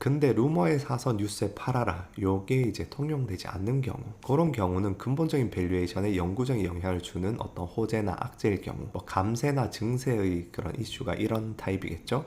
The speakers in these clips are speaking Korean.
근데 루머에 사서 뉴스에 팔아라, 요게 이제 통용되지 않는 경우, 그런 경우는 근본적인 밸류에이션에 영구적인 영향을 주는 어떤 호재나 악재일 경우, 뭐 감세나 증세의 그런 이슈가 이런 타입이겠죠.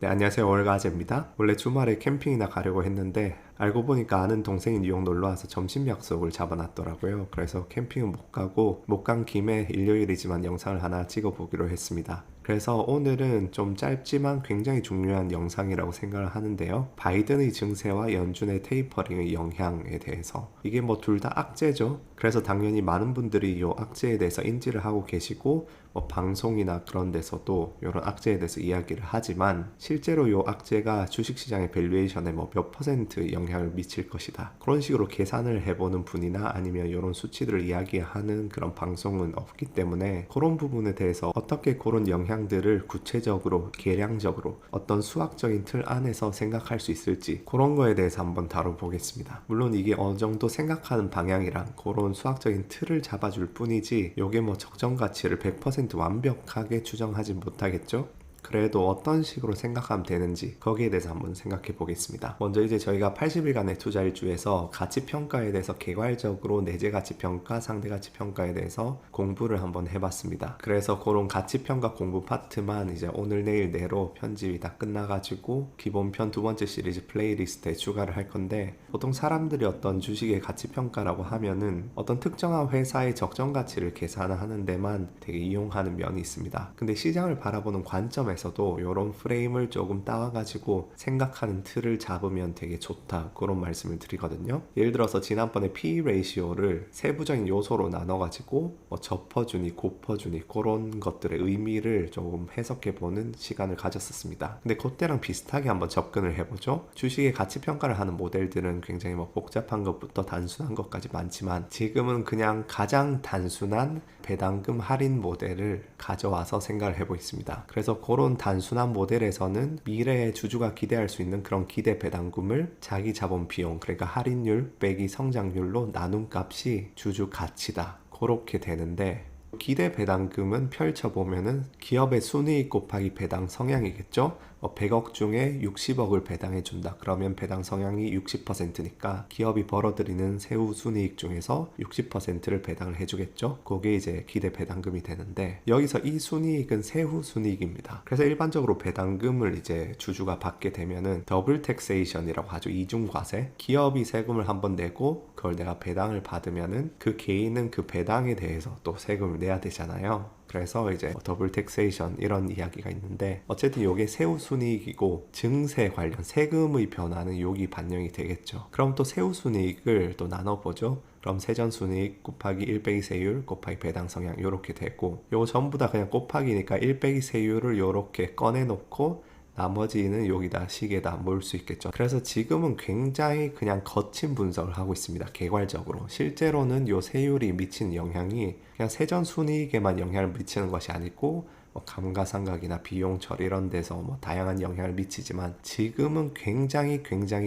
네, 안녕하세요. 월가제입니다. 원래 주말에 캠핑이나 가려고 했는데 알고 보니까 아는 동생이 뉴욕 놀러와서 점심 약속을 잡아놨더라고요. 그래서 캠핑은 못 가고 못 간 김에 일요일이지만 영상을 하나 찍어보기로 했습니다. 그래서 오늘은 좀 짧지만 굉장히 중요한 영상이라고 생각을 하는데요. 바이든의 증세와 연준의 테이퍼링의 영향에 대해서, 이게 뭐 둘 다 악재죠. 그래서 당연히 많은 분들이 이 악재에 대해서 인지를 하고 계시고, 뭐 방송이나 그런 데서도 이런 악재에 대해서 이야기를 하지만, 실제로 이 악재가 주식시장의 밸류에이션에 뭐 몇 퍼센트 영향을 미칠 것이다, 그런 식으로 계산을 해보는 분이나 아니면 이런 수치들을 이야기하는 그런 방송은 없기 때문에, 그런 부분에 대해서 어떻게 그런 영향들을 구체적으로 계량적으로 어떤 수학적인 틀 안에서 생각할 수 있을지, 그런 거에 대해서 한번 다뤄보겠습니다. 물론 이게 어느 정도 생각하는 방향이랑 그런 수학적인 틀을 잡아줄 뿐이지, 요게 뭐 적정 가치를 100% 완벽하게 추정하진 못하겠죠. 그래도 어떤 식으로 생각하면 되는지 거기에 대해서 한번 생각해 보겠습니다. 먼저 이제 저희가 80일간의 투자일주에서 가치평가에 대해서 개괄적으로 내재가치평가, 상대가치평가에 대해서 공부를 한번 해봤습니다. 그래서 그런 가치평가 공부 파트만 이제 오늘 내일 내로 편집이 다 끝나가지고 기본편 두 번째 시리즈 플레이리스트에 추가를 할 건데, 보통 사람들이 어떤 주식의 가치평가라고 하면은 어떤 특정한 회사의 적정 가치를 계산하는 데만 되게 이용하는 면이 있습니다. 근데 시장을 바라보는 관점에서도 이런 프레임을 조금 따와가지고 생각하는 틀을 잡으면 되게 좋다, 그런 말씀을 드리거든요. 예를 들어서 지난번에 PE 레이시오를 세부적인 요소로 나눠가지고 뭐 접어주니 곱어주니 그런 것들의 의미를 조금 해석해보는 시간을 가졌었습니다. 근데 그때랑 비슷하게 한번 접근을 해보죠. 주식의 가치평가를 하는 모델들은 굉장히 뭐 복잡한 것부터 단순한 것까지 많지만, 지금은 그냥 가장 단순한 배당금 할인 모델을 가져와서 생각을 해보고 있습니다. 그래서 그런 단순한 모델에서는 미래의 주주가 기대할 수 있는 그런 기대 배당금을 자기 자본 비용, 그러니까 할인율 빼기 성장률로 나눈 값이 주주 가치다, 그렇게 되는데, 기대 배당금은 펼쳐보면은 기업의 순이익 곱하기 배당 성향이겠죠. 100억 중에 60억을 배당해준다, 그러면 배당 성향이 60%니까 기업이 벌어들이는 세후 순이익 중에서 60%를 배당을 해주겠죠. 그게 이제 기대 배당금이 되는데, 여기서 이 순이익은 세후 순이익입니다. 그래서 일반적으로 배당금을 이제 주주가 받게 되면은 더블 텍세이션이라고 하죠. 이중과세. 기업이 세금을 한번 내고 그걸 내가 배당을 받으면은 그 개인은 그 배당에 대해서 또 세금을 내야 되잖아요. 그래서 이제 더블 텍세이션 이런 이야기가 있는데, 어쨌든 이게 세후 순이익이고 증세 관련 세금의 변화는 여기 반영이 되겠죠. 그럼 또 세후 순이익을 또 나눠보죠. 그럼 세전순이익 곱하기 1 빼기 세율 곱하기 배당 성향, 이렇게 되고, 요거 전부 다 그냥 곱하기니까 1 빼기 세율을 이렇게 꺼내놓고 나머지는 여기다 식에다 모을 수 있겠죠. 그래서 지금은 굉장히 그냥 거친 분석을 하고 있습니다. 개괄적으로. 실제로는 요 세율이 미치는 영향이 그냥 세전 순이익에만 영향을 미치는 것이 아니고, 뭐 감가상각이나 비용 처리 이런 데서 뭐 다양한 영향을 미치지만, 지금은 굉장히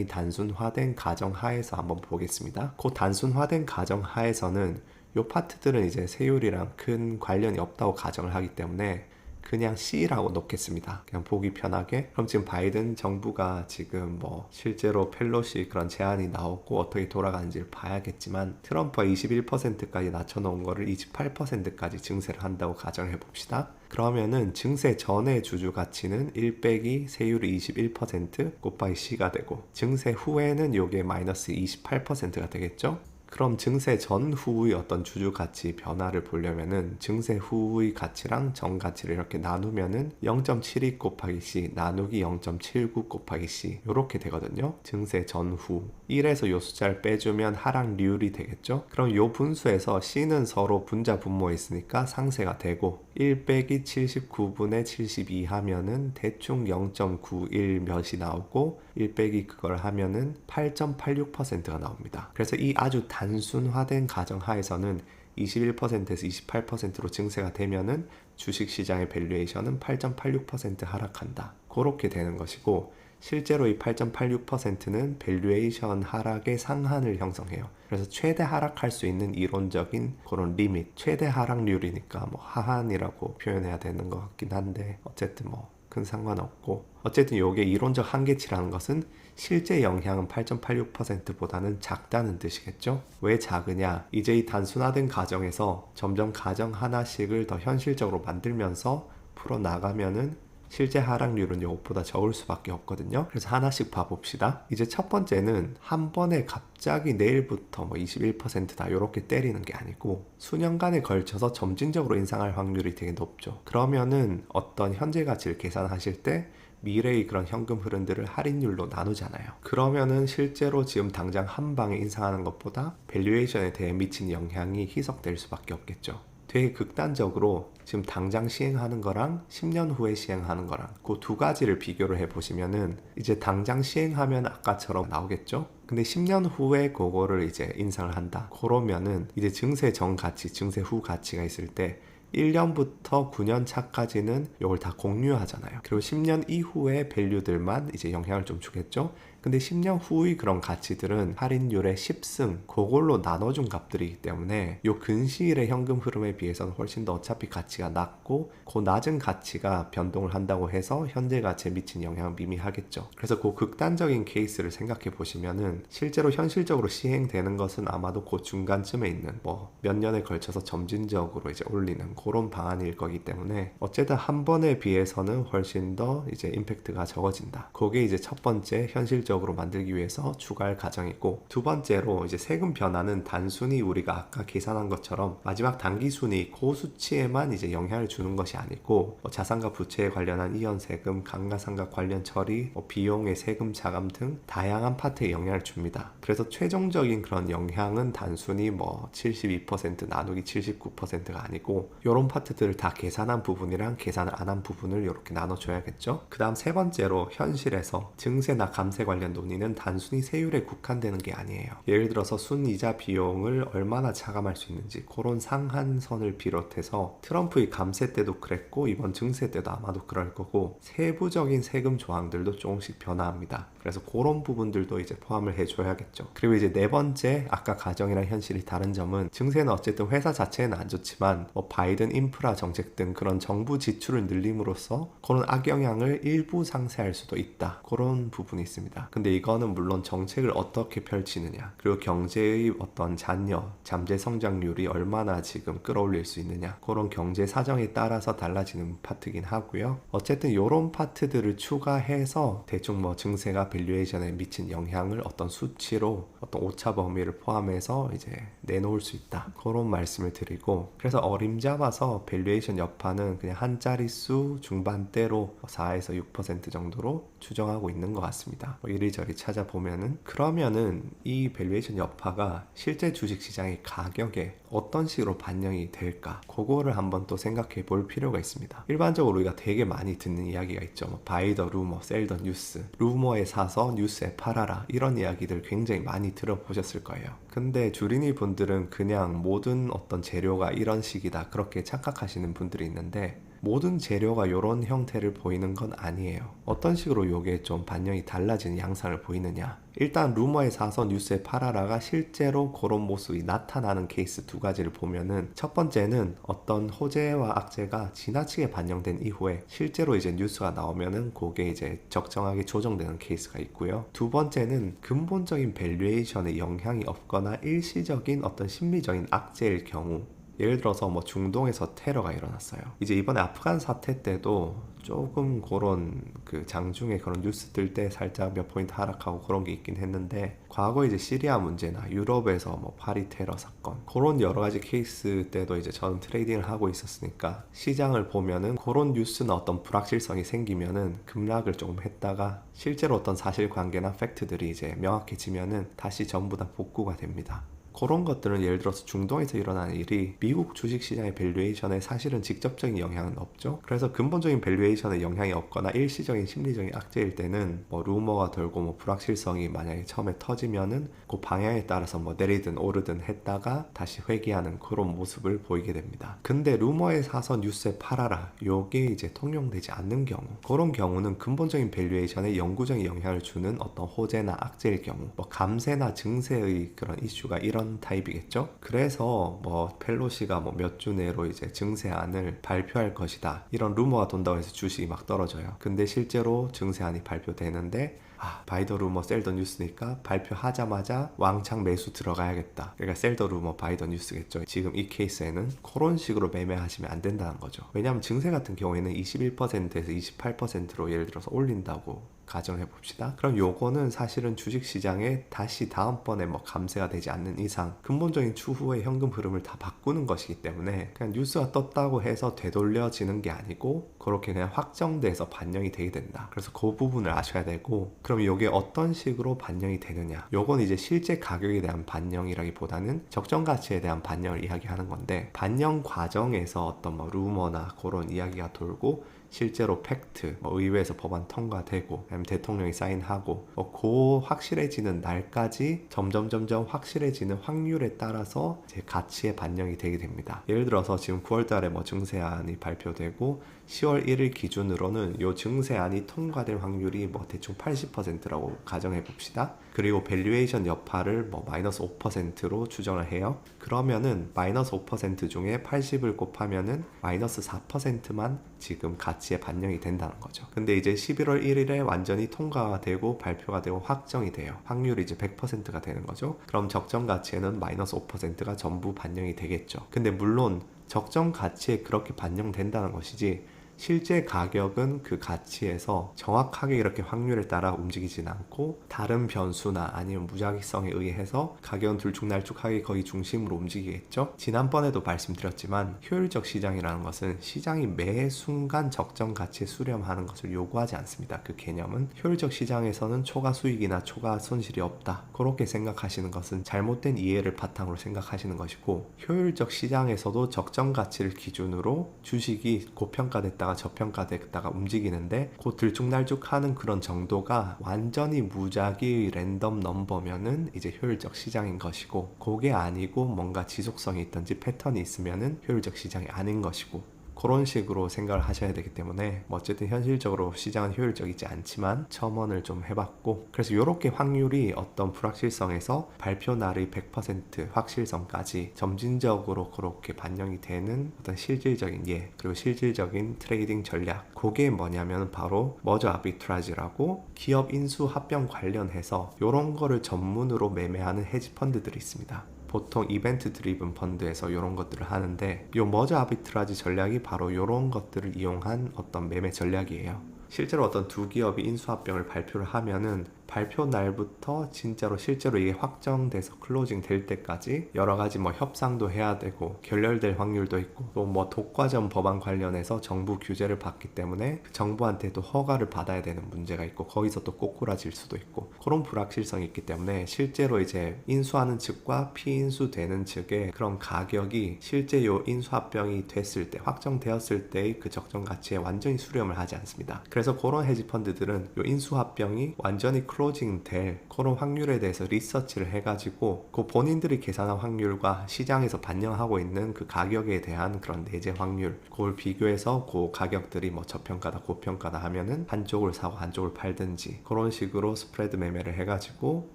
단순화된 가정 하에서 한번 보겠습니다. 그 단순화된 가정 하에서는 요 파트들은 이제 세율이랑 큰 관련이 없다고 가정을 하기 때문에 그냥 C라고 놓겠습니다. 그냥 보기 편하게. 그럼 지금 바이든 정부가 지금 뭐 실제로 펠로시 그런 제안이 나오고 어떻게 돌아가는지를 봐야겠지만, 트럼프가 21%까지 낮춰놓은 거를 28%까지 증세를 한다고 가정을 해봅시다. 그러면은 증세 전의 주주 가치는 1 빼기 세율이 21% 곱하기 C가 되고, 증세 후에는 요게 마이너스 28%가 되겠죠. 그럼 증세 전후의 어떤 주주 가치 변화를 보려면은 증세 후의 가치랑 전 가치를 이렇게 나누면은 0.72 곱하기 C 나누기 0.79 곱하기 C 이렇게 되거든요. 증세 전후 1에서 요 숫자를 빼주면 하락률이 되겠죠. 그럼 요 분수에서 C는 서로 분자 분모에 있으니까 상쇄가 되고, 1 빼기 79분의 72 하면은 대충 0.91 몇이 나오고, 1 빼기 그걸 하면은 8.86%가 나옵니다. 그래서 이 아주 단순화된 가정 하에서는 21%에서 28%로 증세가 되면은 주식시장의 밸류에이션은 8.86% 하락한다, 그렇게 되는 것이고, 실제로 이 8.86%는 밸류에이션 하락의 상한을 형성해요. 그래서 최대 하락할 수 있는 이론적인 그런 리밋, 최대 하락률이니까 뭐 하한이라고 표현해야 되는 것 같긴 한데 어쨌든 뭐 큰 상관없고, 어쨌든 이게 이론적 한계치라는 것은 실제 영향은 8.86%보다는 작다는 뜻이겠죠. 왜 작으냐? 이제 이 단순화된 가정에서 점점 가정 하나씩을 더 현실적으로 만들면서 풀어나가면은 실제 하락률은 이것보다 적을 수밖에 없거든요. 그래서 하나씩 봐봅시다. 이제 첫 번째는 한 번에 갑자기 내일부터 뭐 21%다 이렇게 때리는 게 아니고 수년간에 걸쳐서 점진적으로 인상할 확률이 되게 높죠. 그러면은 어떤 현재 가치를 계산하실 때 미래의 그런 현금 흐름들을 할인율로 나누잖아요. 그러면은 실제로 지금 당장 한 방에 인상하는 것보다 밸류에이션에 대해 미친 영향이 희석될 수밖에 없겠죠. 되게 극단적으로 지금 당장 시행하는 거랑 10년 후에 시행하는 거랑 그 두 가지를 비교를 해보시면은 이제 당장 시행하면 아까처럼 나오겠죠? 근데 10년 후에 그거를 이제 인상을 한다. 그러면은 이제 증세 전 가치, 증세 후 가치가 있을 때 1년부터 9년 차까지는 이걸 다 공유하잖아요. 그리고 10년 이후의 밸류들만 이제 영향을 좀 주겠죠? 근데 10년 후의 그런 가치들은 할인율의 10승 그걸로 나눠준 값들이기 때문에 요 근시일의 현금 흐름에 비해서는 훨씬 더 어차피 가치가 낮고 그 낮은 가치가 변동을 한다고 해서 현재 가치에 미친 영향은 미미하겠죠. 그래서 그 극단적인 케이스를 생각해 보시면은 실제로 현실적으로 시행되는 것은 아마도 그 중간쯤에 있는 뭐 몇 년에 걸쳐서 점진적으로 이제 올리는 그런 방안일 거기 때문에 어쨌든 한 번에 비해서는 훨씬 더 이제 임팩트가 적어진다. 그게 이제 첫 번째 현실적으로 만들기 위해서 추가할 과정이고, 두 번째로 이제 세금 변화는 단순히 우리가 아까 계산한 것처럼 마지막 단기순이 그 수치에만 이제 영향을 주는 것이 아니고 뭐 자산과 부채에 관련한 이연세금, 감가상각 관련 처리, 뭐 비용의 세금 차감 등 다양한 파트에 영향을 줍니다. 그래서 최종적인 그런 영향은 단순히 뭐 72% 나누기 79%가 아니고 이런 파트들을 다 계산한 부분이랑 계산을 안 한 부분을 이렇게 나눠줘야겠죠. 그 다음 세 번째로 현실에서 증세나 감세 관련 논의는 단순히 세율에 국한되는 게 아니에요. 예를 들어서 순이자 비용을 얼마나 차감할 수 있는지 그런 상한선을 비롯해서 트럼프의 감세 때도 그랬고 이번 증세 때도 아마도 그럴 거고 세부적인 세금 조항들도 조금씩 변화합니다. 그래서 그런 부분들도 이제 포함을 해줘야겠죠. 그리고 이제 네 번째, 아까 가정이랑 현실이 다른 점은 증세는 어쨌든 회사 자체는 안 좋지만 뭐 바이든 인프라 정책 등 그런 정부 지출을 늘림으로써 그런 악영향을 일부 상쇄할 수도 있다. 그런 부분이 있습니다. 근데 이거는 물론 정책을 어떻게 펼치느냐, 그리고 경제의 어떤 잔여, 잠재 성장률이 얼마나 지금 끌어올릴 수 있느냐, 그런 경제 사정에 따라서 달라지는 파트긴 하고요. 어쨌든 이런 파트들을 추가해서 대충 뭐 증세가 밸류에이션에 미친 영향을 어떤 수치로 어떤 오차 범위를 포함해서 이제 내놓을 수 있다. 그런 말씀을 드리고, 그래서 어림잡아서 밸류에이션 여파는 그냥 한 자릿수 중반대로 4에서 6% 정도로 추정하고 있는 것 같습니다. 뭐 이리저리 찾아보면은, 그러면은 이 밸류에이션 여파가 실제 주식시장의 가격에 어떤 식으로 반영이 될까, 그거를 한번 또 생각해 볼 필요가 있습니다. 일반적으로 우리가 되게 많이 듣는 이야기가 있죠. 뭐 바이 더 루머, 셀 더 뉴스, 루머에 사서 뉴스에 팔아라, 이런 이야기들 굉장히 많이 들어보셨을 거예요. 근데 주린이 분들은 그냥 모든 어떤 재료가 이런 식이다 그렇게 착각하시는 분들이 있는데, 모든 재료가 이런 형태를 보이는 건 아니에요. 어떤 식으로 이게 좀 반영이 달라지는 양상을 보이느냐, 일단 루머에 사서 뉴스에 팔아라가 실제로 그런 모습이 나타나는 케이스 두 가지를 보면은, 첫 번째는 어떤 호재와 악재가 지나치게 반영된 이후에 실제로 이제 뉴스가 나오면은 그게 이제 적정하게 조정되는 케이스가 있고요. 두 번째는 근본적인 밸류에이션에 영향이 없거나 일시적인 어떤 심리적인 악재일 경우, 예를 들어서 뭐 중동에서 테러가 일어났어요. 이제 이번에 아프간 사태 때도 조금 그런 그 장중에 그런 뉴스 뜰 때 살짝 몇 포인트 하락하고 그런 게 있긴 했는데, 과거 이제 시리아 문제나 유럽에서 뭐 파리 테러 사건, 그런 여러 가지 케이스 때도 이제 저는 트레이딩을 하고 있었으니까 시장을 보면은 그런 뉴스나 어떤 불확실성이 생기면은 급락을 조금 했다가 실제로 어떤 사실관계나 팩트들이 이제 명확해지면은 다시 전부 다 복구가 됩니다. 그런 것들은 예를 들어서 중동에서 일어나는 일이 미국 주식시장의 밸류에이션에 사실은 직접적인 영향은 없죠. 그래서 근본적인 밸류에이션에 영향이 없거나 일시적인 심리적인 악재일 때는 뭐 루머가 돌고 뭐 불확실성이 만약에 처음에 터지면은 그 방향에 따라서 뭐 내리든 오르든 했다가 다시 회귀하는 그런 모습을 보이게 됩니다. 근데 루머에 사서 뉴스에 팔아라, 요게 이제 통용되지 않는 경우, 그런 경우는 근본적인 밸류에이션에 영구적인 영향을 주는 어떤 호재나 악재일 경우, 뭐 감세나 증세의 그런 이슈가 이런 타입이겠죠. 그래서 뭐 펠로시가 뭐 몇 주 내로 이제 증세안을 발표할 것이다, 이런 루머가 돈다고 해서 주식이 막 떨어져요. 근데 실제로 증세안이 발표되는데 바이 더 루머 셀 더 뉴스니까 발표하자마자 왕창 매수 들어가야겠다, 그러니까 셀 더 루머 바이 더 뉴스겠죠. 지금 이 케이스에는 그런 식으로 매매하시면 안 된다는 거죠. 왜냐하면 증세 같은 경우에는 21%에서 28%로 예를 들어서 올린다고 가정해 봅시다. 그럼 요거는 사실은 주식시장에 다시 다음번에 뭐 감세가 되지 않는 이상 근본적인 추후의 현금 흐름을 다 바꾸는 것이기 때문에 그냥 뉴스가 떴다고 해서 되돌려지는 게 아니고 그렇게 그냥 확정돼서 반영이 되게 된다. 그래서 그 부분을 아셔야 되고, 그럼 요게 어떤 식으로 반영이 되느냐, 요건 이제 실제 가격에 대한 반영이라기보다는 적정 가치에 대한 반영을 이야기하는 건데, 반영 과정에서 어떤 뭐 루머나 그런 이야기가 돌고 실제로 팩트, 뭐 의회에서 법안 통과되고 아니면 대통령이 사인하고 그 확실해지는 날까지 점점 확실해지는 확률에 따라서 제 가치에 반영이 되게 됩니다. 예를 들어서 지금 9월달에 뭐 증세안이 발표되고 10월 1일 기준으로는 요 증세안이 통과될 확률이 뭐 대충 80%라고 가정해 봅시다. 그리고 밸류에이션 여파를 뭐 마이너스 5%로 추정을 해요. 그러면은 마이너스 5% 중에 80을 곱하면은 마이너스 4%만 지금 가치에 반영이 된다는 거죠. 근데 이제 11월 1일에 완전히 통과가 되고 발표가 되고 확정이 돼요. 확률이 이제 100%가 되는 거죠. 그럼 적정 가치에는 마이너스 5%가 전부 반영이 되겠죠. 근데 물론 적정 가치에 그렇게 반영된다는 것이지 실제 가격은 그 가치에서 정확하게 이렇게 확률에 따라 움직이진 않고 다른 변수나 아니면 무작위성에 의해서 가격은 들쭉날쭉하게 거의 중심으로 움직이겠죠. 지난번에도 말씀드렸지만 효율적 시장이라는 것은 시장이 매 순간 적정 가치에 수렴하는 것을 요구하지 않습니다. 그 개념은 효율적 시장에서는 초과 수익이나 초과 손실이 없다, 그렇게 생각하시는 것은 잘못된 이해를 바탕으로 생각하시는 것이고, 효율적 시장에서도 적정 가치를 기준으로 주식이 고평가됐다 저평가됐다가 움직이는데 그 들쭉날쭉하는 그런 정도가 완전히 무작위 랜덤 넘버면은 이제 효율적 시장인 것이고, 그게 아니고 뭔가 지속성이 있든지 패턴이 있으면은 효율적 시장이 아닌 것이고, 그런 식으로 생각을 하셔야 되기 때문에 뭐 어쨌든 현실적으로 시장은 효율적이지 않지만 첨언을 좀 해봤고, 그래서 이렇게 확률이 어떤 불확실성에서 발표 날의 100% 확실성까지 점진적으로 그렇게 반영이 되는 어떤 실질적인 그리고 실질적인 트레이딩 전략, 그게 뭐냐면 바로 머저 아비트라지라고 기업 인수 합병 관련해서 이런 거를 전문으로 매매하는 헤지펀드들이 있습니다. 보통 이벤트 드리븐 펀드에서 이런 것들을 하는데, 이 머저 아비트라지 전략이 바로 이런 것들을 이용한 어떤 매매 전략이에요. 실제로 어떤 두 기업이 인수합병을 발표를 하면은 발표 날부터 진짜로 실제로 이게 확정돼서 클로징 될 때까지 여러 가지 뭐 협상도 해야 되고 결렬될 확률도 있고, 또 뭐 독과점 법안 관련해서 정부 규제를 받기 때문에 정부한테도 허가를 받아야 되는 문제가 있고 거기서 또 꼬꾸라질 수도 있고, 그런 불확실성이 있기 때문에 실제로 이제 인수하는 측과 피인수되는 측의 그런 가격이 실제 요 인수합병이 됐을 때, 확정되었을 때의 그 적정 가치에 완전히 수렴을 하지 않습니다. 그래서 그런 헤지펀드들은 요 인수합병이 완전히 클로징 될 그런 확률에 대해서 리서치를 해가지고 그 본인들이 계산한 확률과 시장에서 반영하고 있는 그 가격에 대한 그런 내재 확률, 그걸 비교해서 그 가격들이 뭐 저평가다 고평가다 하면은 한쪽을 사고 한쪽을 팔든지 그런 식으로 스프레드 매매를 해가지고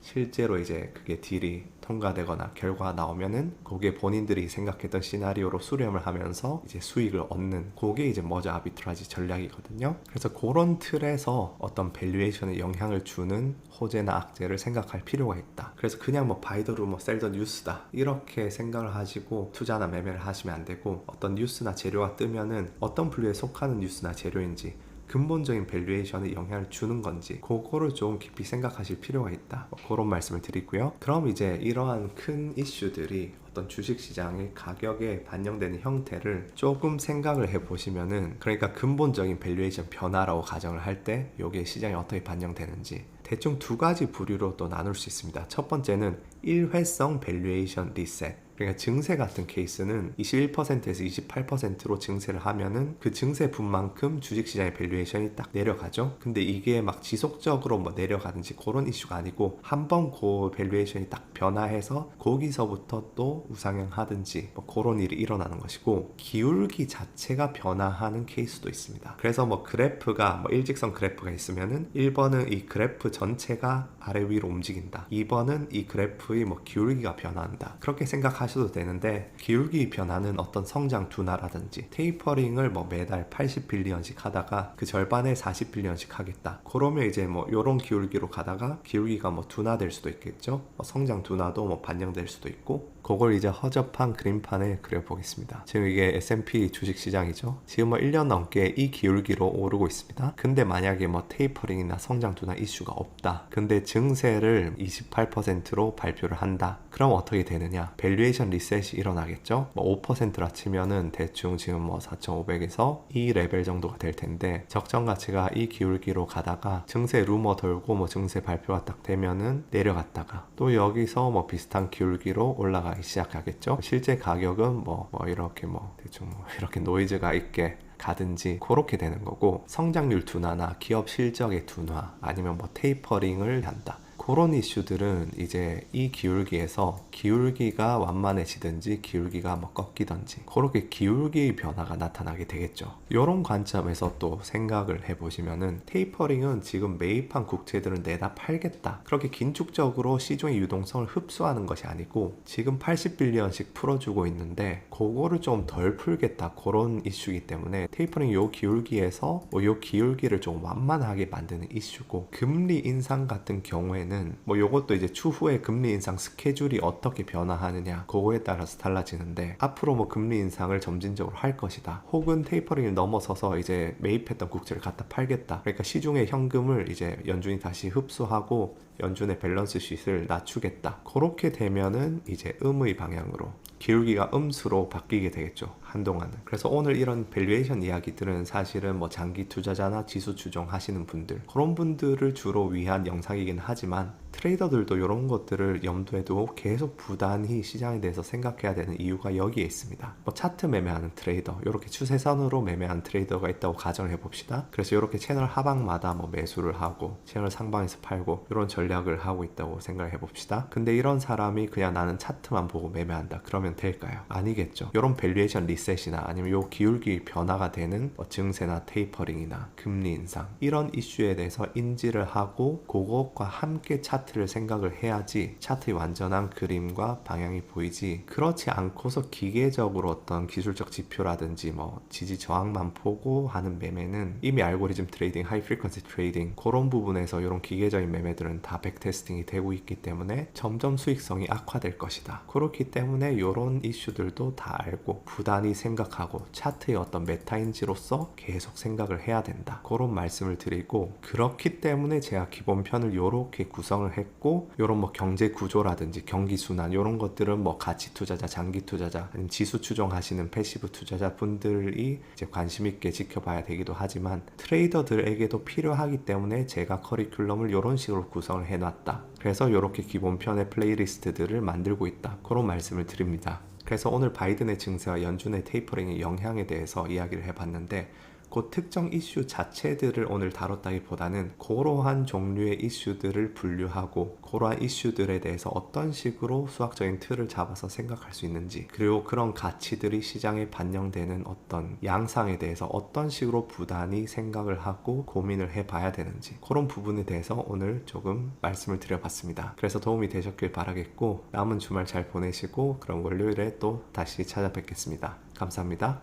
실제로 이제 그게 딜이 통과되거나 결과가 나오면은 그게 본인들이 생각했던 시나리오로 수렴을 하면서 이제 수익을 얻는, 그게 이제 머저 아비트라지 전략이거든요. 그래서 그런 틀에서 어떤 밸류에이션에 영향을 주는 호재나 악재를 생각할 필요가 있다. 그래서 그냥 뭐 바이 더 루머 셀 더 뉴스다 이렇게 생각을 하시고 투자나 매매를 하시면 안 되고, 어떤 뉴스나 재료가 뜨면은 어떤 분류에 속하는 뉴스나 재료인지 근본적인 밸류에이션에 영향을 주는 건지 그거를 좀 깊이 생각하실 필요가 있다. 그런 말씀을 드리고요. 그럼 이제 이러한 큰 이슈들이 어떤 주식시장의 가격에 반영되는 형태를 조금 생각을 해보시면은, 그러니까 근본적인 밸류에이션 변화라고 가정을 할 때 이게 시장에 어떻게 반영되는지 대충 두 가지 부류로 또 나눌 수 있습니다. 첫 번째는 일회성 밸류에이션 리셋. 그러니까 증세 같은 케이스는 21%에서 28%로 증세를 하면은 그 증세분만큼 주식시장의 밸류에이션이 딱 내려가죠. 근데 이게 막 지속적으로 뭐 내려가든지 그런 이슈가 아니고 한번 그 밸류에이션이 딱 변화해서 거기서부터 또 우상향하든지 뭐 그런 일이 일어나는 것이고, 기울기 자체가 변화하는 케이스도 있습니다. 그래서 뭐 그래프가 뭐 일직선 그래프가 있으면은 1번은 이 그래프 전체가 아래 위로 움직인다, 2번은 이 그래프의 뭐 기울기가 변화한다, 그렇게 생각하셔도 되는데, 기울기 변화는 어떤 성장 둔화라든지 테이퍼링을 뭐 매달 80빌리언씩 하다가 그 절반에 40빌리언씩 하겠다, 그러면 이제 뭐 요런 기울기로 가다가 기울기가 뭐 둔화될 수도 있겠죠. 뭐 성장 둔화도 뭐 반영될 수도 있고, 그걸 이제 허접한 그림판에 그려보겠습니다. 지금 이게 S&P 주식시장이죠. 지금 뭐 1년 넘게 이 기울기로 오르고 있습니다. 근데 만약에 뭐 테이퍼링이나 성장 둔화 이슈가 없다, 근데 증세를 28%로 발표를 한다, 그럼 어떻게 되느냐? 밸류에이션 리셋이 일어나겠죠. 뭐 5%라 치면은 대충 지금 뭐 4,500에서 이 레벨 정도가 될 텐데, 적정 가치가 이 기울기로 가다가 증세 루머 돌고 뭐 증세 발표가 딱 되면은 내려갔다가 또 여기서 뭐 비슷한 기울기로 올라가기 시작하겠죠. 실제 가격은 뭐 이렇게 뭐 대충 뭐 이렇게 노이즈가 있게 가든지 그렇게 되는 거고, 성장률 둔화나 기업 실적의 둔화 아니면 뭐 테이퍼링을 한다, 그런 이슈들은 이제 이 기울기에서 기울기가 완만해지든지 기울기가 뭐 꺾이든지 그렇게 기울기 변화가 나타나게 되겠죠. 이런 관점에서 또 생각을 해보시면은, 테이퍼링은 지금 매입한 국채들은 내다 팔겠다, 그렇게 긴축적으로 시중의 유동성을 흡수하는 것이 아니고 지금 80빌리언씩 풀어주고 있는데 그거를 좀 덜 풀겠다, 그런 이슈이기 때문에 테이퍼링 요 기울기에서 뭐 요 기울기를 좀 완만하게 만드는 이슈고, 금리 인상 같은 경우에는 뭐 요것도 이제 추후에 금리 인상 스케줄이 어떻게 변화하느냐 그거에 따라서 달라지는데, 앞으로 뭐 금리 인상을 점진적으로 할 것이다, 혹은 테이퍼링을 넘어서서 이제 매입했던 국채를 갖다 팔겠다, 그러니까 시중의 현금을 이제 연준이 다시 흡수하고 연준의 밸런스 쉿을 낮추겠다, 그렇게 되면은 이제 음의 방향으로 기울기가 음수로 바뀌게 되겠죠, 한동안은. 그래서 오늘 이런 밸류에이션 이야기들은 사실은 뭐 장기 투자자나 지수 추종하시는 분들, 그런 분들을 주로 위한 영상이긴 하지만 트레이더들도 이런 것들을 염두에 두고 계속 부단히 시장에 대해서 생각해야 되는 이유가 여기에 있습니다. 뭐 차트 매매하는 트레이더, 이렇게 추세선으로 매매하는 트레이더가 있다고 가정을 해봅시다. 그래서 이렇게 채널 하방마다 뭐 매수를 하고 채널 상방에서 팔고 이런 전략을 하고 있다고 생각을 해봅시다. 근데 이런 사람이 그냥 나는 차트만 보고 매매한다, 그러면 될까요? 아니겠죠. 이런 밸류에이션 리셋이나 아니면 요 기울기 변화가 되는 뭐 증세나 테이퍼링이나 금리 인상, 이런 이슈에 대해서 인지를 하고 그것과 함께 차트를 생각을 해야지 차트의 완전한 그림과 방향이 보이지, 그렇지 않고서 기계적으로 어떤 기술적 지표라든지 뭐 지지 저항만 보고 하는 매매는 이미 알고리즘 트레이딩, 하이 프리퀀시 트레이딩 그런 부분에서 이런 기계적인 매매들은 다 백테스팅이 되고 있기 때문에 점점 수익성이 악화될 것이다. 그렇기 때문에 이런 이슈들도 다 알고 부단히 생각하고 차트의 어떤 메타인지로서 계속 생각을 해야 된다, 그런 말씀을 드리고, 그렇기 때문에 제가 기본편을 이렇게 구성을 했고, 이런 뭐 경제 구조라든지 경기 순환 이런 것들은 뭐 가치 투자자, 장기 투자자, 아니면 지수 추종하시는 패시브 투자자 분들이 이제 관심 있게 지켜봐야 되기도 하지만 트레이더들에게도 필요하기 때문에 제가 커리큘럼을 이런 식으로 구성을 해놨다, 그래서 이렇게 기본편의 플레이리스트들을 만들고 있다, 그런 말씀을 드립니다. 그래서 오늘 바이든의 증세와 연준의 테이퍼링의 영향에 대해서 이야기를 해봤는데, 그 특정 이슈 자체들을 오늘 다뤘다기보다는 그러한 종류의 이슈들을 분류하고 그러한 이슈들에 대해서 어떤 식으로 수학적인 틀을 잡아서 생각할 수 있는지, 그리고 그런 가치들이 시장에 반영되는 어떤 양상에 대해서 어떤 식으로 부단히 생각을 하고 고민을 해봐야 되는지, 그런 부분에 대해서 오늘 조금 말씀을 드려봤습니다. 그래서 도움이 되셨길 바라겠고, 남은 주말 잘 보내시고 그럼 월요일에 또 다시 찾아뵙겠습니다. 감사합니다.